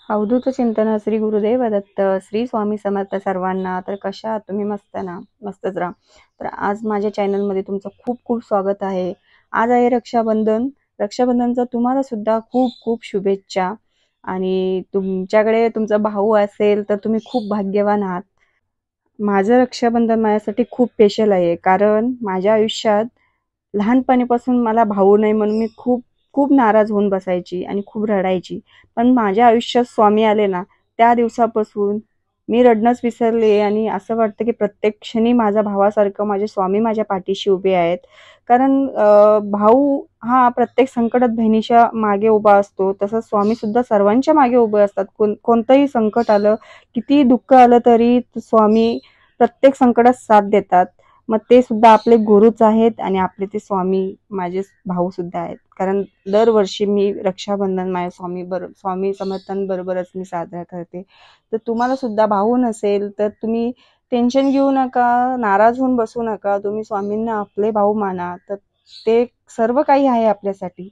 अवधूत चिंतन श्री गुरुदेव दत्त श्री स्वामी समर्थ सर्वांना। तर कशा आहात तुम्ही? मस्त ना? मस्तच राहा। तर आज माझ्या चॅनलमध्ये तुमचं खूप खूप स्वागत आहे। आज आहे रक्षाबंधन। रक्षाबंधनचा तुम्हाला सुद्धा खूप खूप शुभेच्छा। आणि तुमच्याकडे तुमचा भाऊ असेल तर तुम्ही खूप भाग्यवान आहात। माझं रक्षाबंधन माझ्यासाठी खूप स्पेशल आहे, कारण माझ्या आयुष्यात लहानपणीपासून मला भाऊ नाही म्हणून मी खूप खूप नाराज होऊन बसायची आणि खूप रडायची। पण माझ्या आयुष्यात स्वामी आले ना, त्या दिवसापासून मी रडणंच विसरले आणि असं वाटतं की प्रत्येक क्षणी माझ्या भावासारखं माझे स्वामी माझ्या पाठीशी उभे आहेत। कारण भाऊ हा प्रत्येक संकटात बहिणीच्या मागे उभा असतो, तसंच स्वामी सुद्धा सर्वांच्या मागे उभे असतात। कोणतंही संकट आलं, कितीही दुःख आलं तरी स्वामी प्रत्येक संकटात साथ देतात। मग ते सुद्धा आपले गुरुच आहेत आणि आपले ते स्वामी माझे भाऊ सुद्धा आहेत। कारण दरवर्षी मी रक्षाबंधन माझ्या स्वामी समर्थांबरोबरच मी साजरा करते। तर तुम्हाला सुद्धा भाऊ नसेल तर तुम्ही टेन्शन घेऊ नका, नाराज होऊन बसू नका। तुम्ही स्वामींना आपले भाऊ माना, तर ते सर्व काही आहे आपल्यासाठी।